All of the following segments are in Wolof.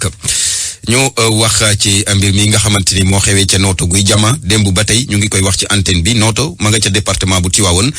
nekk. ñu wax ci mbir mi nga xamante ni moo xewee ca Nooto guy jama démb ba tey ñu ngi koy wax ci antenne bi Nooto ma nga ca département bu Tivaouane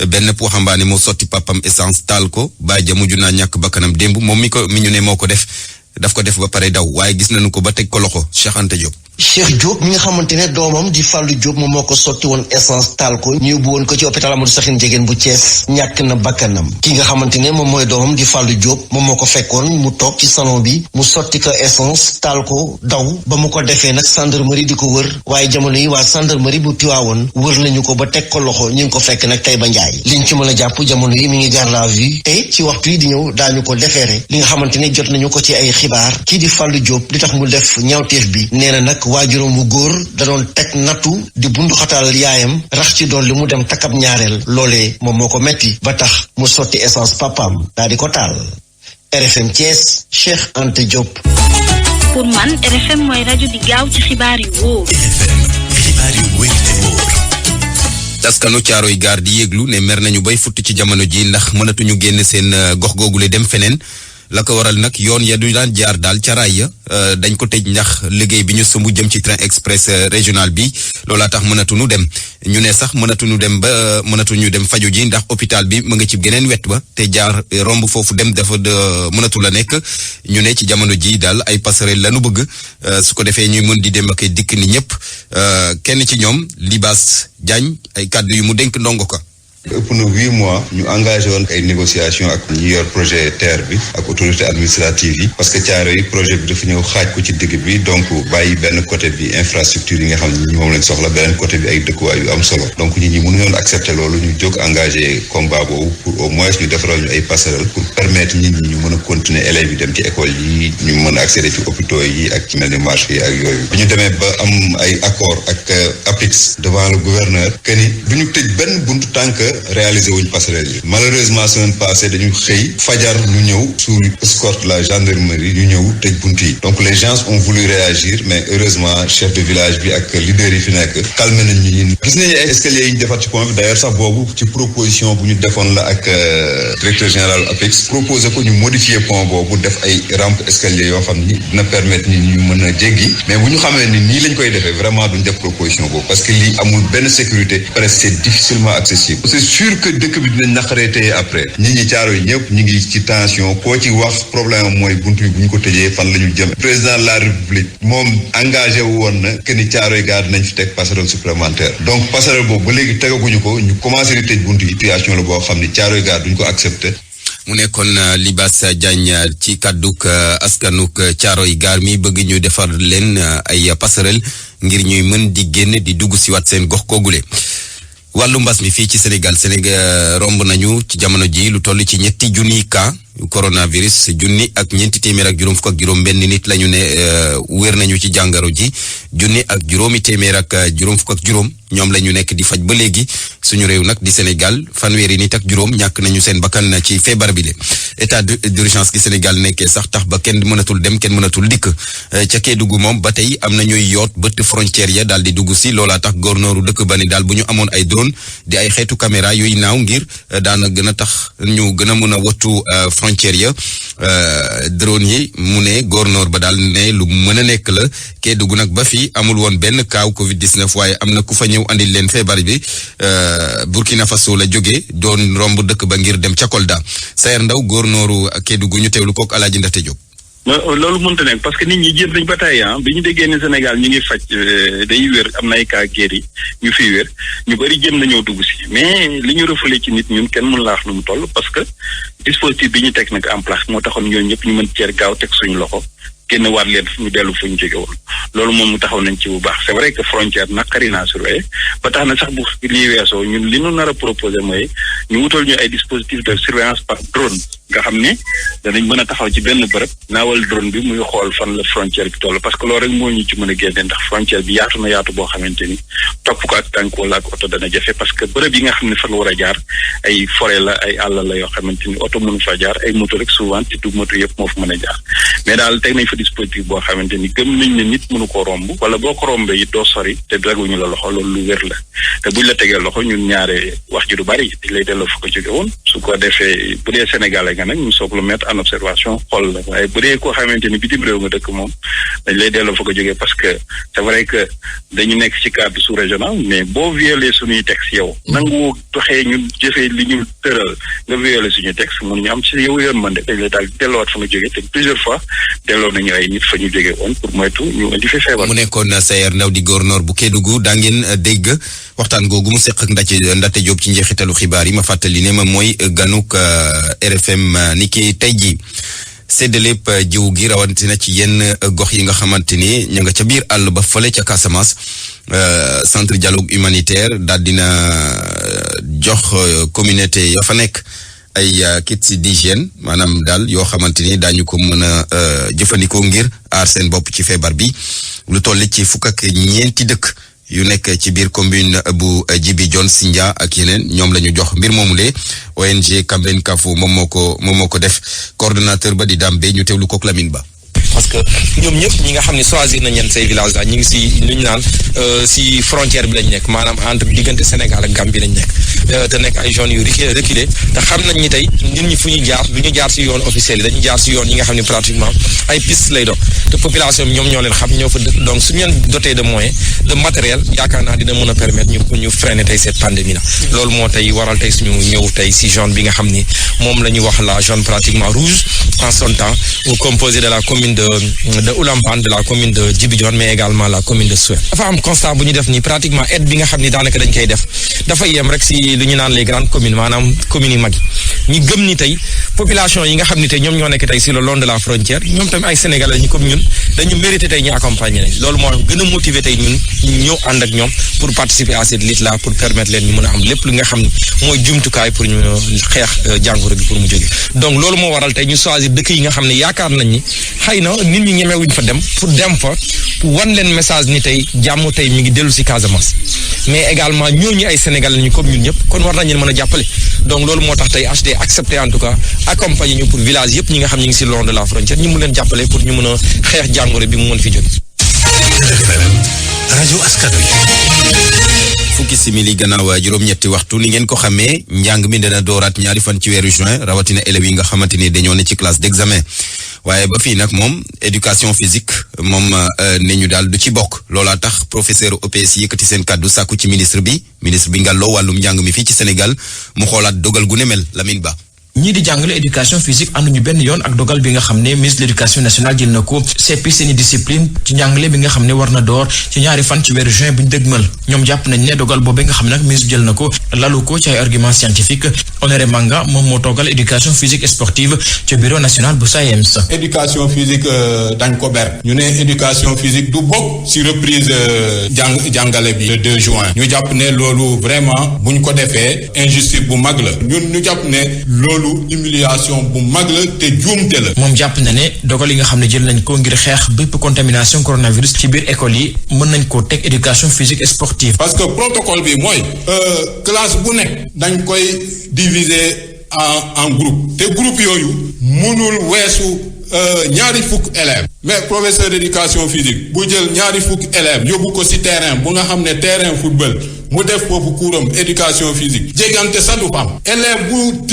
benn waxambaane moo sotti papam essence taal ko bàyyi ja mujj naa ñàkk bakkanam démb moom mi ñu ne moo ko daf ko def ba pare daw waaye gis nañu ko ba teg ko loxo Cheikh Anta Diop. Cheikh Diop mi nga xamante ne doomam di Fallou Diop moom moo ko sotti woon essence taal ko ñu yóbbu woon ko ci hôpital Amadou Sakhine Ndiéguène bu Thiès ñàkk na bakkanam ki nga xamante ne moom mooy doomam di Fallou Diop moom moo ko fekkoon mu toog ci salon bi mu sotti ko essence taal ko daw ba mu ko defee nag gendarmerie di ko wër waaye jamono yi waa gendarmerie bu Tivaouane wër nañu ko ba teg ko loxo ñu ngi ko fekk nag Taïba Ndiaye liñ ci mën a jàpp jamono yi mi ngi garde à vue te ci waxtu yi di ñëw daañu ko defeere li nga xamante ne jot nañu ko ci ay xibaar kii di Fallou Diop li tax mu def ñaawteef bi nee na nag waajuram bu góor da doon teg nattu di bundu xatal yaayam rax ci doon li mu dem takkab ñaareel loolee moom moo ko metti ba tax mu sotti essence papaam daal di ko taal. RFM Thiès Cheikh Anta Diop. pour man RFM mooy rajo di gaaw ci xibaar yu wóor. RFM xibaar yu wóor te wóor. askanu Caaroy gaar di yëglu ne mer nañu bay futt ci jamono ji ndax mënatuñu génn seen gox googule dem feneen. la ko waral nag yoon ya du daan jaar daal ca raay ya dañ ko tëj ndax liggéey bi ñu sumbu jëm ci train express régional bi loolaa tax mënatuñu dem ñu ne sax mënatuñu dem faju ji ndax hôpital bi mu nga ci geneen wet ba te jaar romb foofu dem dafa mënatu la nekk ñu ne ci jamono ji daal ay passerelle lañu bëgg su ko defee ñuy mën di dem ak dikk ni ñëpp kenn ci ñoom Libaas Diagne ay kàddu yu mu dénk ndongo ko. ëpp na 8 mois ñu engagé woon ay négociations ak ñi yor projet TER bi ak autorité administrative yi parce que Thiaroye projet bi dafa ñëw xaaj ko ci digg bi donc bàyyi benn côté bi infrastructure yi nga xam ne ñi moom lañ soxla beneen côté bi ay dëkkuwaay yu am solo donc ñi mënuñoon accepter loolu ñu jóg engagé combat boobu pour au moins ñu defaral ñu ay passerelles pour permettre nit ñi ñu mën a continuer élèves yi dem ci école yi ñu mën a accéder ci hôpitaux yi ak ci mel ni marché yi ak yooyu bu ñu demee ba am ay accord ak APIX devant le gouverneur que ni du ñu tëj benn buntu tànk réalisé wuñ passerelle yi malheureusement semaine passée dañu xëy fajar ñu ñëw sous escorte la gendarmerie ñu ñëw tëj bunt yi donc les gens ont voulu réagir mais heureusement chef de village bi ak leader yi fi nekk calmé nañ ñu gis nañu ay escaliers yi ñu defar ci pont bi d'ailleurs sax boobu ci proposition bu ñu defoon la ak directeur général APEX proposé ko ñu modifier pont boobu def ay rampe escalier yoo xam ni dina permettre nit ñu mën a jéggi mais bu ñu xamee ni nii lañ koy defee vraiment duñ def proposition boobu parce que lii amul benn sécurité presque c'est difficilement accessible sûr que dëkk bi dinañ naqaree téye après ñi Caaroy ñëpp ñi ngi ci tension koo ci wax problème mooy buntu bi bu ñu ko tëjee fan la ñu jëm président de la république moom engagé woon na que ni Caaroy gaar dinañ fi teg passerelle supplémentaire donc passerelle boobu ba léegi tegaguñu ko ñu commencé di tëj buntu yi situation la boo xam ni Caaroy gaar duñ ko accepté. mu nekkoon Libaas Diagne ci kàdduk askanuk Caaroy gaar mi bëgg ñu defar leen ay passerelle ngir ñuy mën di génn di dugg si waat seen gox koogule. wàllu mbas mi fii ci Sénégal romb nañu ci jamono ji lu toll ci 3 junniy cas coronavirus 1 ak 4juróom benn nit lañu ne wér nañu ci jàngaro ji 1 ak 4juróom ñoom la ñu nekk di faj ba léegi suñu réew nag di Sénégal 1 nit ak juróom ñàkk nañu seen bakkan ci feebar bi le état d'urgence gi Sénégal nekkee sax tax ba kenn mënatul dem kenn mënatul dikk ca Kédougou moom ba tey am na ñuy yoot bëtt frontière ya daal di dugg si loolaa tax gornooru dëkk ba ni daal bu ñu amoon ay drone di ay xeetu caméra yooyu naaw ngir daana gën a tax ñu gën a mën a wattu frontière ya drone yi mu ne gornoor ba daal ne lu mën a nekk la Kédougou nag ba fii amul woon benn kaaw Covid-19 waaye am na ku fa ñëw andil leen feebar bi Burkina Faso la jógee doon romb dëkk ba ngir dem ca Kolda Sayer Ndaw gornooru Kédougou ñu teewlu kook Alaaji Ndate Diop. loolu mënta nekk parce que nit ñi jéem nañ ba tey bi ñu déggee ne Sénégal ñu ngi faj day wér am na ay cas guéri ñu fiy wér ñu bëri jéem nañoo dugg si mais li ñu refoulé ci nit ñun kenn mën laa wax nu mu toll parce que dispositif bi ñu teg nag en place moo taxoon ñooñu ñëpp ñu mën ceer gaaw teg suñu loxo génn waat leen fu ñu dellu fu ñu jóge woon loolu moom mu taxaw nañ ci bu baax c'est vrai que frontière naqari naa surveiller ba tax na sax bu lii weesoo ñun li ñu nar a proposé mooy ñu wutal ñu ay dispositifs de surveillance par drone nga xam ne danañ mën a taxaw ci benn bërëb naawal drone bi muy xool fan la frontière bi toll parce que loolu rek moo ñu ci mën a génne ndax frontière bi yaatu na yaatu boo xamante ni topp ko ak tànk wala ak oto dana jafe parce que bërëb yi nga xam ne fa la war a jaar ay forêt la ay àll la yoo xamante ni oto mënu fa jaar ay moto rek souvent ci du moto yëpp moo fa mën a jaar mais daal teg nañ fa dispositif boo xamante ni gëm nañ ne nit mënu koo romb wala boo ko rombee it doo sori te draguñu la loxo loolu lu wér la te buñ la tegee loxo ñun ñaare wax ji du bari dañ lay delloo fa ko jóge woon su ko defee bu dee Sénégal pare nga nag ñu soog la mettre en observation xool la waaye bu dee koo xamante ni bitim réew nga dëkk moom dañ lay delloo fa ko jógee parce que c'est vrai que dañu nekk ci cadre sous-régional mais boo violé suñuy texte yow nangu doxee ñu jëfee li ñu tëral nga violé suñuy texte mun ñu am ci yow yërmande dañ lay daal delloowaat fa nga jógee te plusieurs fois delloo nañu ay nit fa ñu jógee woon pour moytu ñu indi fi feebar. mu nekkoon Sayer Ndaw di gouverneur bu Kédougou daa ngeen dégg waxtaan googu mu seq ak Ndate Diop ci njeexitalu xibaar yi ma fàttali ne ma mooy ganuk RFM ni ki tey jii séddaleep jiw gi rawatina ci yenn gox yi nga xamante ni ña nga ca biir àll ba fële ca Casamance centre dialogue humanitaire daal dina jox communauté ya fa nekk ay kits d'hygiène maanaam daal yoo xamante ni daañu ko mën a jëfandikoo ngir aar seen bopp ci feebar bi lu toll ci fukk ak ñeenti dëkk yu nekk ci biir commune bu Djibi Dione Sindia ak yeneen ñoom la ñu jox mbir moomu le ONG Cambérène Kafou moom moo ko def coordonnateur ba di Dambe ñu teewlu ko Lamine Ba. parce que ñoom ñëpp ñi nga xam ne choisir nañ leen say village daal ñu ngi si lu ñu naan si frontière bi lañ nekk maanaam entre diggante Sénégal ak Gambie lañ nekk te nekk ay zones yu reculé te xam nañ ni tey nit ñi fu ñuy jaar du ñu jaar si yoon officiel yi dañuy jaar si yoon yi nga xam ne pratiquement ay piste lay doon te population bi ñoom ñoo leen xam ñoo fa dëkk donc suñu leen doté de moyens de matériel yaakaar naa dina mën a permettre ñu freiner tey cette pandémie la loolu moo tey waral tey suñu ñëw tey si zone bi nga xam ni moom la ñu wax la zone pratiquement rouge en son temps composé de la commune de Oulampan, de la commune de Djibi Dione mais également la commune de Suer. dafa am constat bu ñu def ni pratiquement aide bi nga xam ni daanaka dañ koy def dafa yem rek si lu ñu naan les grandes communes maanaam communes yi mag yi ñu gëm ni tey population yi nga xam ni tey ñoom ñoo nekk tey si le long de la frontière ñoom tamit ay sénégalais ñu comme ñun dañu mérité tey ñu accompagner leen loolu moo gën a motiver tey ñun ñëw ànd ak ñoom pour participer à cette lutte là pour permettre leen ñu mën a am lépp lu nga xam ni mooy jumtukaay pour ñu xeex jàngoro bi pour mu jóge donc loolu moo waral tey ñu choisir dëkk yi nga xam ne yaakaar nañ ni xëy na nit ñi ñemewuñ fa dem pour dem fa wan leen message ni tey jàmm tey mi ngi dellu si Casamance mais également ñooñu ay Sénégalais ñu comme ñun ñëpp kon war nañ leen mën a jàppale donc loolu moo tax tey HD accepté en tout cas accompagner ñu pour village yëpp ñi nga xam ñu ngi si long de la frontière ñu mun leen jàppale pour ñu mën a xeex jàngoro bi mu mën fi jóge. rajo askan wi. fukki simili gannaaw juróom-ñetti waxtu ni ngeen ko xamee njàng mi dana dooraat ñaari fan ci weeru juin rawatina élèves yi nga xamante ni dañoo ne ci classe d'examen waaye ba fii nag moom éducation physique moom ne ñu daal du ci bokk loolaa tax professeur OPS yëkkati seen kàddu sàkku ci ministre bi ngàlloo wàllum njàng mi fii ci Sénégal mu xoolaat dogal gu ne mel Lamine Ba. ñii di jàngale éducation physique ànduñu benn yoon ak dogal bi nga xam ne ministre de l'éducation nationale jël na ko seppi seeni discipline ci njàngale bi nga xam ne war na door ci ñaari fan ci weeru juin bu ñu dëgmal ñoom jàpp nañ ne dogal boobee nga xam ne nag ministre jël na ko lalu ko ci ay argument scientifique Honoré Manga moom moo toogal éducation physique sportive ci bureau national bu SAEMS. éducation physique dañ ko ber ñu ne éducation physique du bokk ci reprise jàngale bi le 2 juin ñu jàpp ne loolu vraiment buñ ko defee injustice bu mag la ñun ñu jàpp ne loolu humiliation bu mag la te juumte la. moom jàpp na ne dogal yi nga xam ne jël nañ ko ngir xeex bépp contamination coronavirus ci biir école yi mën nañ koo teg éducation physique sportive. parce que protocole bi mooy classe bu nekk dañ koy diviser en groupe te groupe yooyu mënul weesu ñaari fukk élèves mais professeur d'éducation physique bu jël ñaari fukk élèves yóbbu ko ci terrain bu nga xam ne terrain football mu def foofu kuuram éducation physique jégante sax du am élève bu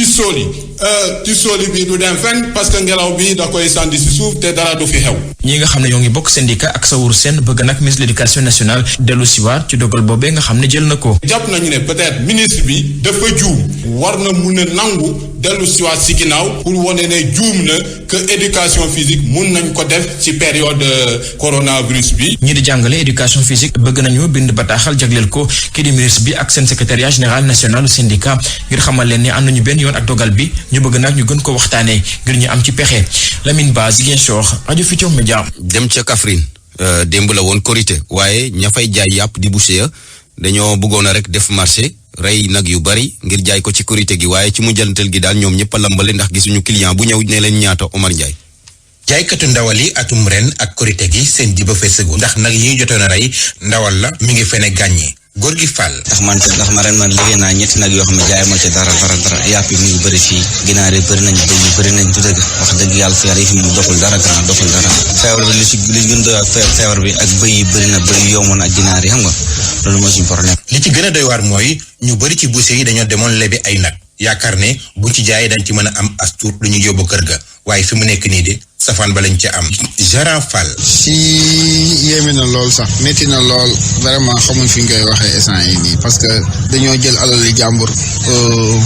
tissooli bi du dem fenn parce que ngelaw bi da koy sànni ci suuf te dara du fi xew. ñi nga xam ne ñoo ngi bokk syndicat ak Sawur Sène bëgg nag ministre de l'éducation nationale dellu si waat ci dogal boobee nga xam ne jël na ko. jàpp nañu ne peut-être ministre bi dafa juum war na mun a nangu dellu si waat ci ginnaaw pour wane ne juum na que éducation physique mun nañ ko def ci période coronavirus bi. ñi di jàngale éducation physique bëgg nañu bind bataaxal jagleel ko kii di ministre bi ak seen secrétariat général national syndicat ngir xamal leen ne ànduñu benn yoon ak dogal bi ñu bëgg nag ñu gën ko waxtaanee ngir ñu am ci pexe Lamine Ba Ziguinchor rajo Futurs Médias. dem ca Kaffrine démb la woon korité waaye ña fay jaay yàpp di boucher ya dañoo bëggoon a rek def marché rey nag yu bari ngir jaay ko ci korité gi waaye ci mujjantal gi daal ñoom ñëpp a lambale ndax gisuñu client bu ñëw ne leen ñaata Omar Ndiaye. jaaykatu ndawal yi atum ren ak korité gi seen jiba feesagul ndax nag yi ñu jotoon a rey ndawal la mi ngi fene gàññi góor gi Fall. ndax ma ren man liggéey naa ñetti nag yoo xam ne jaay ma ci dara yàpp yi mu ngi bëri fii ginaar yi bëri nañ bëy yi bëri nañ du dëgg wax dëgg yàlla fi yi fi mu doxul dara feebar bi li gën doy feebar bi ak bëy yi bëri na bëy yomboon ak ginaar yi xam nga loolu mooy suñu problème. li ci gën a doy waar mooy ñu bëri ci boucher yi dañoo demoon lebi ay nag yaakaar ne bu ci jaayee dañ ci mën a am as tuut lu ñu yóbbu kër ga waaye fi mu nekk nii de safaan ba lañ ca am. Jaran Fall. si yéeme na lool sax métti na lool vraiment xamul fi ñu koy waxee instant yi nii parce que dañoo jël alali jàmbur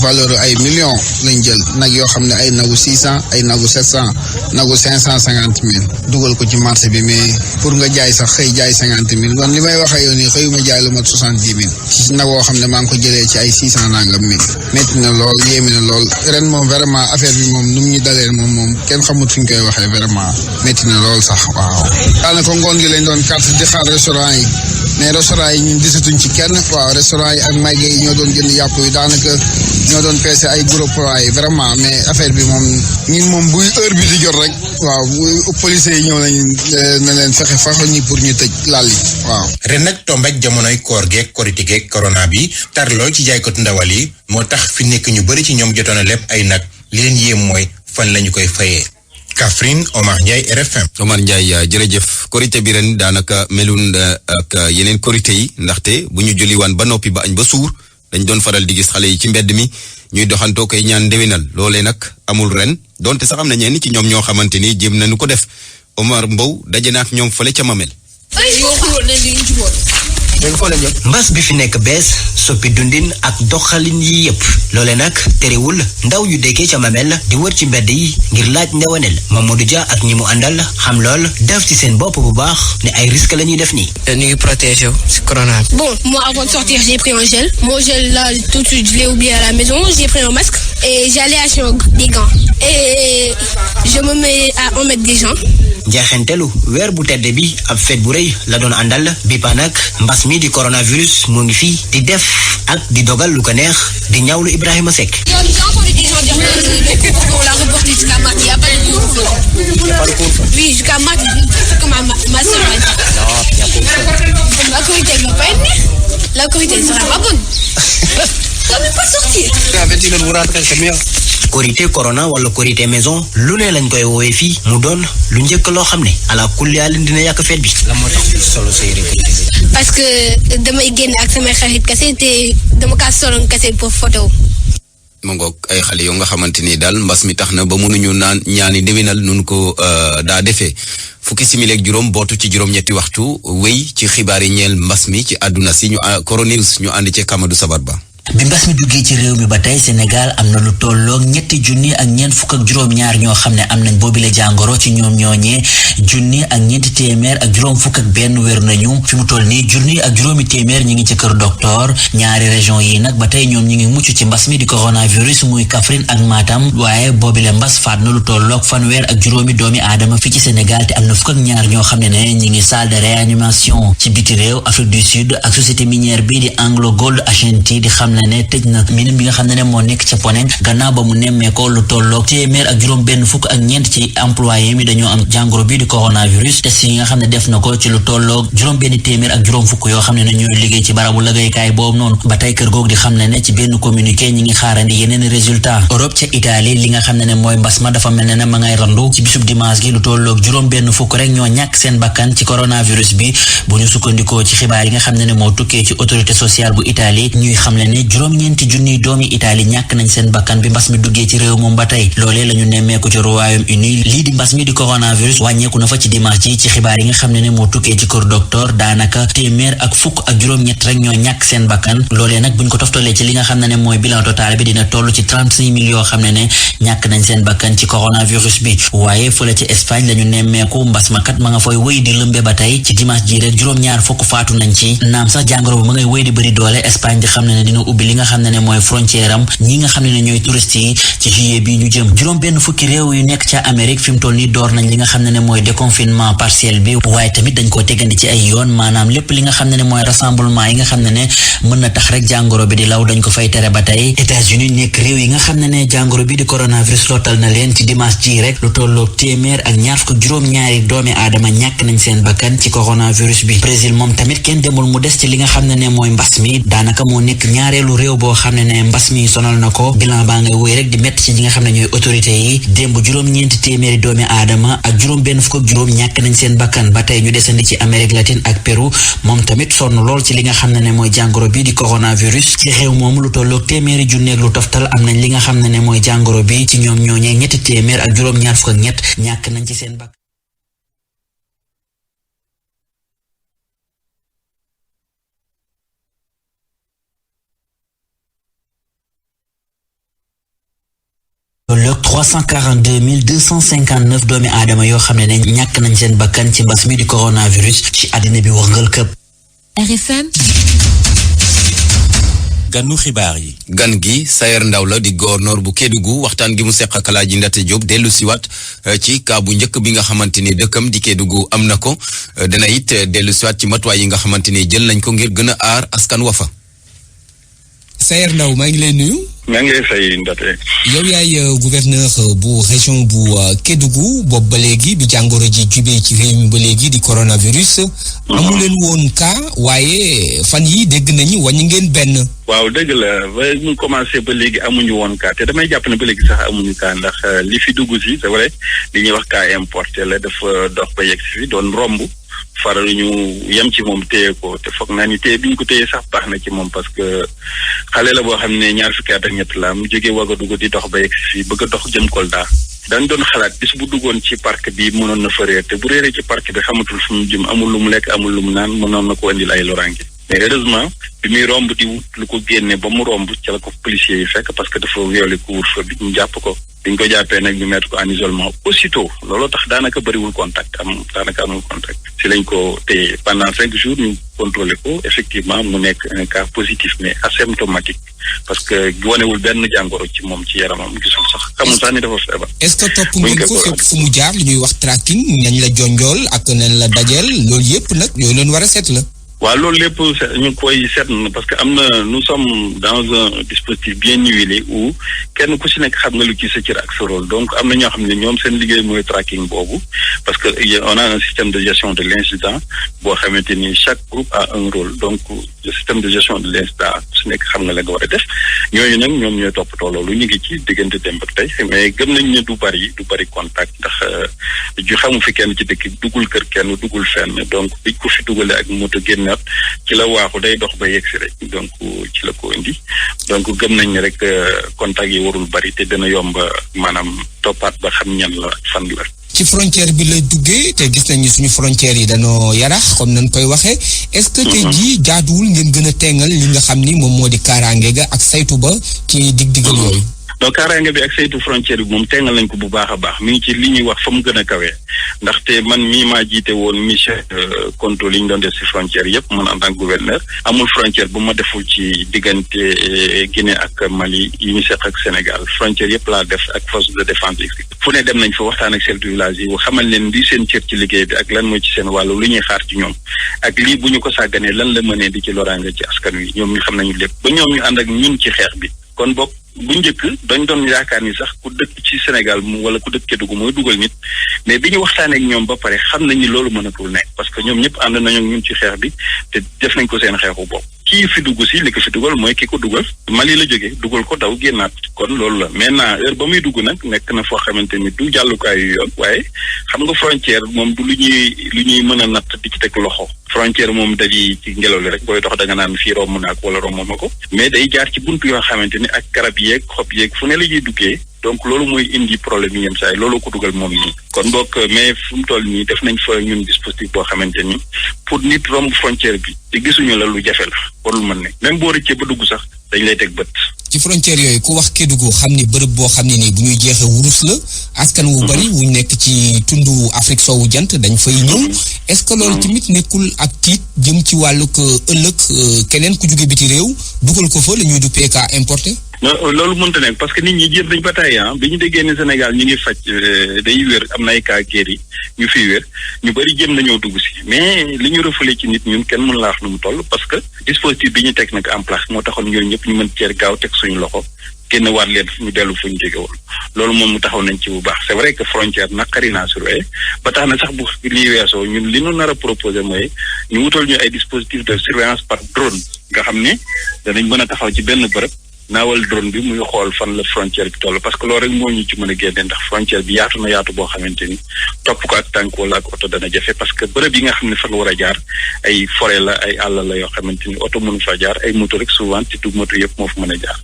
valeur ay millions lañ jël nag yoo xam ne ay nagu 600 ay nagu 700 nagu 550 000 dugal ko ci marché bi mais pour nga jaay sax xëy jaay 50 000 man li may wax ak yow nii xëyuma jaay lu mat 70 000 ci nag woo xam ne maa ngi ko jëlee ci ay 600 nangam mille métti na lool yéeme na lool ren moom vraiment affaire bi moom nu mu ñu dalee moom kenn xamut fi ñu koy waxee vraiment métti na lool sax waaw. daanaka ngoon gi lañ doon carte di xaar restaurant yi mais restaurant yi ñun gisatuñ ci kenn waaw restaurant yi ak mayge yi ñoo doon jënd yàpp yi daanaka ñoo doon peese ay gros poids yi vraiment mais affaire bi moom ñun moom buy heure bi di jot rek waaw policiers yi ñëw nañ na leen fexe faxal ñi pour ñu tëj lal yi waaw. ren nag tombek jamonoy koor geeg korite geeg corona bi tar lool ci jaaykatu ndawal yi moo tax fi nekk ñu bëri ci ñoom jotoon a lépp ay nag li leen yéem mooy fan lañu koy fayee. Kaffrine Omar Ndiaye RFM. Omar Ndiaye jërëjëf korite bi ren daanaka melun ak yeneen korite yi ndaxte bu ñu julliwaan ba noppi ba añ ba suur dañ doon faral di gis xale yi ci mbedd mi ñuy doxantoo koy ñaan ndewinal loolee nag amul ren donte sax am na ñenn ci ñoom ñoo xamante ni jéem nañu ko def Omar Mbow daje na ak ñoom fële ca Mamel. mbas bi fi nekk bees soppi dundin ak doxalin yi yëpp loole nag terewul ndaw yu dekkee ca Mamel di wër ci mbedd yi ngir laaj ndewanel Mamadou Dia ak ñi mu àndal xam lool def ci seen bopp bu baax ne ay risque la ñuy def nii. ñu ngi protégé wu si corona bi. Bon, moi avant de sortir j'ai pris un gel. Mon gel là tout de suite je l'ai oublié à la maison. J'ai pris un masque et j'allais acheter des gants et je me mets à en mettre des gens. njeexentelu weer bu tedd bi ab fête bu rëy la doon àndal bi pa nag mbas mi di coronavirus moo ngi fii di def ak di dogal lu ko neex di ñawlu Ibrahima Seck. J'ai entendu des gens dire qu'on l'a reporté jusqu'à mars. Il n'y a pas de couvre-feu. Oui, jusqu'à mars, c'est comme ma soeur m'a dit. Non, il n'y a pas de couvre-feu. La Corité, elle va pas être née. La Corité, elle sera pas bonne. Ça ne peut pas sortir. korité corona wala korité maison lu ne lañ koy woowee fii mu doon lu njëkk loo xam ne ala kulli yàlla dina yàq fête bi. la moo tax solo sa yére korité. Parce que damay génn ak samay xarit kese te dama kaa soloon kese pour photo. mu ngoog ay xale yoo nga xamante ni daal mbas mi tax na ba mënuñu naan ñaani ndewinal nun ko daa defee fukki simili ak juróom bootu ci juróom-ñetti waxtu wéy ci xibaar yi ñeel mbas mi ci àdduna si ñu coronews ñu ànd ci Kamadou Sabar Ba. bi mbas mi duggee ci réew mi ba tey Sénégal am na lu tolloog ñetti junni ak ñeent fukk ak juróom-ñaar ñoo xam ne am nañ boobile jàngoro ci ñoom ñooñee junni ak ñeenti téeméer ak juróom fukk ak benn wér nañu fi mu toll nii junni ak juróomi téeméer ñi ngi ci kër docteur ñaari région yi nag ba tey ñoom ñi ngi mucc ci mbas mi di coronavirus muy Kaffrine ak Matam waaye boobile mbas faat na lu tolloog fanweer ak juróomi doomi aadama fi ci Sénégal te am na fukk ak ñaar ñoo xam ne ñi ngi salle de réanimation ci biti réew Afrique du Sud ak société minière bi di Anglo Gold Ashanti di xam ne tëj na mine bi nga xam ne moo nekk ca Poneng gannaaw ba mu nemmeekoo lu tolloog téeméer ak juróom benn fukk ak ñeent ci employé mi dañoo am jàngoro bi di coronavirus test yi nga xam ne def na ko ci lu tolloog juróom benn téeméer ak juróom fukk yoo xam ne ñooy liggéey ci barabu liggéeykaay boobu noonu ba tey kër googu di xam ne ci benn communiqué ñi ngi xaarandi yeneen résultat Europe ca Italie li nga xam ne mooy mbas ma dafa mel ne ma ngay randu ci bisub dimanche gi lu tolloog juróom benn fukk rek ñoo ñàkk seen bakkan ci coronavirus bi bu ñu sukkandikoo ci xibaar yi nga xam ne moo tukkee ci autorité sociale bu Italie ñuy xam ne juróom-ñeenti junniy doomi Italie ñàkk nañ seen bakkan bi mbas mi duggee ci réew moom ba tey loolee la ñu nemmeeku ci Royaume-Uni lii di mbas mi di coronavirus wàññeeku na fa ci dimanche ji ci xibaar yi nga xam ne moo tukkee ci kër docteur daanaka téeméer ak fukk ak juróom-ñett rek ñoo ñàkk seen bakkan loolee nag buñ ko toftalee ci li nga xam ne mooy bilan total bi dina toll ci 36 000 yoo xam ne ñàkk nañ seen bakkan ci coronavirus bi waaye fële ci Espagne la ñu nemmeeku mbas ma kat ma nga fay wéy di lëmbe ba tey ci dimanche ji rek juróom-ñaar fukk faatu nañ ci naam sax jàngoro bu ma ngay wéy di bëri doole Espagne di xam ne dina ubbi li nga xam ne mooy frontière am ñi nga xam ne ñooy touristes yi ci juillet bi ñu jëm juróom benn fukki réew yu nekk ca Amérique fi mu toll nii door nañ li nga xam ne mooy déconfinement partiel bi waaye tamit dañ koo tegandi ci ay yoon maanaam lépp li nga xam ne mooy rassemblement yi nga xam ne mën na tax rek jàngoro bi di law dañ ko fay tere ba tey États-Unis nekk réew yi nga xam ne jàngoro bi di coronavirus lootal na leen ci dimanche ji rek lu tolloog téeméer ak ñaar fukk juróom-ñaari doomi aadama ñàkk nañ seen bakkan ci coronavirus bi Brésil moom tamit kenn demul mu des ci li nga xam ne mooy mbas mi daanaka moo nekk ñaareelu ñetteelu réew boo xam ne mbas mi sonal na ko bilan baa ngay woy rek di métti ci ñi nga xam ne ñooy autorité yi démb juróom-ñeenti téeméeri doomi aadama ak juróom-benn fukk ak juróom ñàkk nañ seen bakkan ba tey ñu desandi ci Amérique latine ak Pérou moom tamit sonn lool ci li nga xam ne mooy jàngoro bi di coronavirus ci réew moom lu tolloog téeméeri junneeg lu toftal am nañ li nga xam ne mooy jàngoro bi ci ñoom ñooñee ñetti téeméer ak juróom-ñaar fukk ak ñett ñàkk nañ ci seen bakkan. loolu 342 259 doomi aadama yoo xam ne ñàkk nañ seen bakkan ci mbas mi di coronavirus ci àddina bi wërngal këpp. RFM. ganu xibaar yi. gan gi Sayer Ndaw la di gouverneur bu Kédougou waxtaan gi mu seq ak Alaaji Ndate Diop dellu siwaat ci kaa bu njëkk bi nga xamante ni dëkkam di Kédougou am na ko dana it dellu siwaat ci matuwaay yi nga xamante ni jël nañ ko ngir gën a aar askan wa fa. Sayer Ndaw maa ngi lay nuyu. maa ngi lay fay Ndate. yow yaay gouverneur bu région bu Kédougou boobu ba léegi bi jàngoro ji jubee ci réew mi ba léegi di coronavirus. amu leen woon cas waaye fan yi dégg nañu wàññi ngeen benn. waaw dëgg la ba ñu commencé ba léegi amuñu woon cas te damay jàpp ne ba léegi sax amuñu cas ndax li fi dugg si c'est vrai li ñuy wax cas importé la dafa dox ba yegg si fi doon romb. faral ñu yem ci moom téye ko te foog naa ni téye bi ñu ko téye sax baax na ci moom parce que xale la boo xam ne ñaar fukki at ak ñett la mu jógee Ouagadougou di dox ba yegg si fii bëgg a dox jëm Kolda. dañ doon xalaat bis bu duggoon ci parc bi mënoon na fa réer te bu réeree ci parc bi xamatul fu mu jëm amul lu mu lekk amul lu mu naan mënoon na ko indil ay loraange mais heureusement bi muy romb di wut lu ko génne ba mu romb ci la ko policiers yi fekk parce que dafa violé couvre-feu bi ñu jàpp ko biñ ko jàppee nag ñu mettre ko en isolement aussitôt looloo tax daanaka bëriwul contact amul contact si lañ ko téye pendant 5 jours ñu contrôlé ko effectivement mu nekk un cas positif mais asymptomatique parce que wanewul benn jàngoro ci moom ci yaramam gisul sax xamul sax ni dafa feebar. est-ce que topp ngeen ko fépp fu mu jaar li ñuy wax tracking nañ la jonjool ak nañ la dajeel loolu yëpp nag yooyu leen war a seet la. waaw loolu lépp ñu ngi koy seet parce que am na nous sommes dans un dispositif bien huilé où kenn ku si nekk xam nga lu ci sa cër ak sa rôle donc am na ñoo xam ne ñoom seen liggéey mooy tracking boobu parce que on a un système de gestion de l'incident boo xamante ni chaque groupe a un rôle donc le système de gestion de l'incident su nekk xam nga la nga war a def ñooñu nag ñoom ñooy toppatoo loolu ñu ngi ci diggante démb ak tey mais gëm nañ ne du bari contact ndax ju xamu fi kenn ci dëkk duggul kër kenn duggul fenn donc biñ ko fi dugalee ak moto génn ci la waaxu day dox ba yegg si rek donc ci la ko indi donc gëm nañ ne rek contact yi warul bari te dina yomb maanaam toppaat ba xam ñan la fan la. ci frontière bi la duggee te gis nañu suñu frontière yi dañoo yarax comme nañ koy waxee. est-ce que tey jii jaaduwul ngeen gën a tengal li nga xam ni moom moo di kaaraange ga ak saytu ba ci dig-digal yooyu. donc kaaraange bi ak saytu frontière bi moom tengal nañ ko bu baax a baax mi ngi ci li ñuy wax fa mu gën a kawee ndaxte man mii maa jiite woon mission contrôle yi ñu doon def ci frontière yëpp man en tant que gouverneur amul frontière bu ma deful ci diggante Guinée ak Mali yi ñu seq ak Sénégal frontière yëpp laa def ak force de défense yi fu ne dem nañ fa waxtaan ak chef du village yi xamal leen lii seen cër ci liggéey bi ak lan mooy ci seen wàllu lu ñuy xaar ci ñoom ak lii bu ñu ko sàgganee lan la mënee di ci loraange ci askan wi ñoom ñu xam nañu lépp ba ñoom ñu ànd ak ñun ci xeex bi kon bokk bu njëkk dañ doon yaakaar ni sax ku dëkk ci Sénégal wala ku dëkk Kédougou mooy dugal nit mais bi ñu waxtaanee ak ñoom ba pare xam nañ ni loolu mënatul nekk parce que ñoom ñëpp ànd nañu ak ñun ci xeex bi te def nañ ko seen xeexu bopp kii fi dugg si li ko fi dugal mooy ki ko dugal Mali la jógee dugal ko daw génnaat kon loolu la maintenant heure ba muy dugg nag nekk na foo xamante ni du jàllukaayu yoon waaye xam nga frontière moom du lu ñuy mën a natt di ci teg loxo frontière moom daji ci ngelaw li rek booy dox da nga naan fii romb naa ko wala romb ma ko mais day jaar ci buntu yoo xamante ni ak garab yeeg xob yeeg fu ne la ñuy duggee donc loolu mooy indi problème yi yenn saa yi loolu ko dugal moom nii kon bokk mais fu mu toll nii def nañ fa ñun dispositif boo xamante ni pour nit romb frontière bi te gisuñu la lu jafe la warul mën ne même boo rëccee ba dugg sax dañ lay teg bët. ci frontière yooyu ku wax Kédougou xam ni bërëb boo xam ne nii bu ñuy jeexee wurus la askan wu bari wu nekk ci tundu Afrique soowu jant dañ fay ñëw est-ce que loolu tamit nekkul ak tiit jëm ci wàllug ëllëg keneen ku jóge biti réew dugal ko fa la ñuy du PK importé. non loolu mënta nekk parce que nit ñi jéem dañ ba tey bi ñu déggee ne Sénégal ñu ngi faj day wér am na ay cas guéris ñu fiy wér ñu bëri jéem nañoo dugg si mais li ñu refoulé ci nit ñun kenn mën laa wax nu mu toll parce que dispositif bi ñu teg nag en place moo taxoon ñooñu ñëpp ñu mën ceer gaaw teg suñu loxo génn waat leen ñu dellu fu ñu jóge woon loolu moom mu taxaw nañ ci bu baax c'est vrai que frontière naqari naa surveiller ba tax na sax bu lii weesoo ñun li ñu nar a proposé mooy ñu wutal ñu ay dispositifs de surveillance par drone nga xam ne danañ mën a taxaw ci benn bërëb naawal drone bi muy xool fan la frontière bi toll parce que loolu rek moo ñu ci mën a génne ndax frontière bi yaatu na yaatu boo xamante ni topp ko ak tànk wala ak oto dana jafe parce que bërëb yi nga xam ne fa nga war a jaar ay forêt la ay àll la yoo xamante ni oto mënu fa jaar ay moto rek souvent ci du moto yëpp moo fa mën a jaar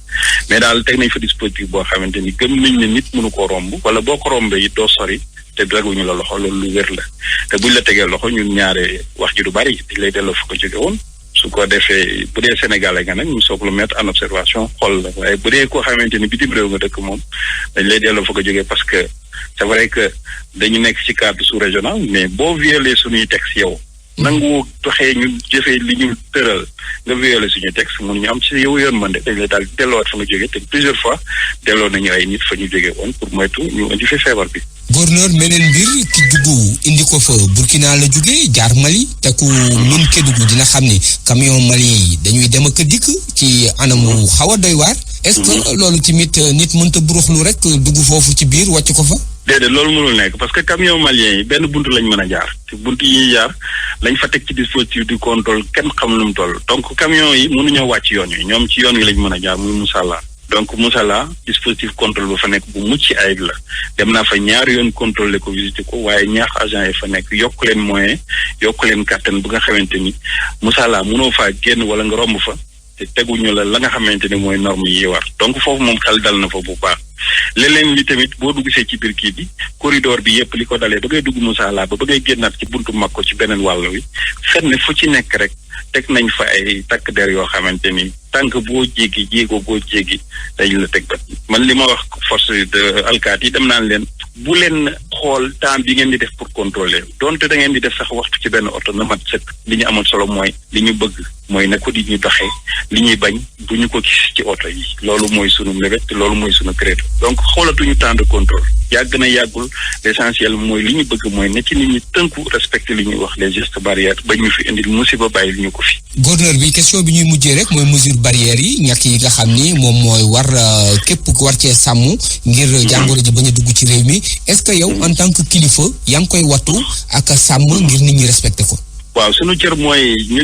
mais daal teg nañ fa dispositif boo xamante ni gëm nañ ne nit mënu koo romb wala boo ko rombee it doo sori te teguñu la loxo loolu lu wér la te buñ la tegee loxo ñun ñaare wax ji du bari dañ lay delloo fa ko jóge woon su ko defee bu dee Sénégalais nga nag ñu soog la mettre en observation xool la waaye bu dee koo xamante ni bitim réew nga dëkk moom dañ lay delloo fa ko jógee parce que c'est vrai que dañu nekk ci cadre sous-régional mais boo violé suñuy texte yow nangu doxee ñu jëfee li ñu tëral nga violé suñu texte mun ñu am ci yow yoon mën de dañ lay daal delloowaat fa nga jógee te plusieurs fois delloo nañu ay nit fa ñu jógee woon pour moytu ñu indi fi feebar bi. gouverneur meneen mbir ki dugg indi ko fa Burkina la jóge jaar Mali te ku min Kédougou dina xam ni camion Mali yi dañuy dem ak dikk ci anamu xaw a doy waar est-ce que loolu tamit nit mënta buruxlu rek dugg foofu ci biir wàcc ko fa. déedéet loolu mënul nekk parce que camion malien yi benn buntu lañ mën a jaar te buntu yi ñuy jaar lañ fa teg ci dispositif du contrôle kenn xam lu mu toll donc camion yi mënuñoo wàcc yoon wi ñoom ci yoon wi lañ mën a jaar muy Moussala donc Moussala dispositif contrôle ba fa nekk bu mucc ayib la dem naa fa ñaari yoon contrôlé ko visité ko waaye ñaax agent yi fa nekk yokk leen moyen yokk leen kàttan bu nga xamante ni Moussala mënoo faa génn wala nga romb fa te teguñu la nga xamante ni mooy norme yi war donc foofu moom xel dal na fa bu baax leneen li tamit boo duggsee ci biir kii bi corridor bi yëpp li ko dalee ba ngay dugg Moussala ba ngay génnaat ci buntu Makko ci beneen wàll wi fenn fu ci nekk rek teg nañ fa ay takk der yoo xamante ni tànk boo jéggi jéego boo jéggi dañ la teg bat man li ma wax force de alkaati yi dem naan leen bu leen xool temps bi ngeen di def pour contrôler donte da ngeen di def sax waxtu ci benn oto na mat sëkk li ñu amoon solo mooy li ñu bëgg mooy na ko di ñu doxee li ñuy bañ bu ñu ko gis ci oto yi loolu mooy sunu mébét te loolu mooy sunu credo donc xoolatuñu temps de contrôle yàgg na yàggul l'essentiel mooy li ñu bëgg mooy ne ci nit ñi tënku respecter li ñuy wax les gestes barrières ba ñu fi indil musiba bàyyi li ñu ko fi. gouverneur bi question bi ñuy mujjee rek mooy mesure barrières yi ñàkk yi nga xam ni moom mooy war képp ku war cee sàmm ngir jàngoro ji bañ a dugg ci réew mi est-ce que yow en tant que kilifa yaa ngi koy wattu ak sàmm ngir nit ñi respecter ko. waaw sunu cër mooy ñun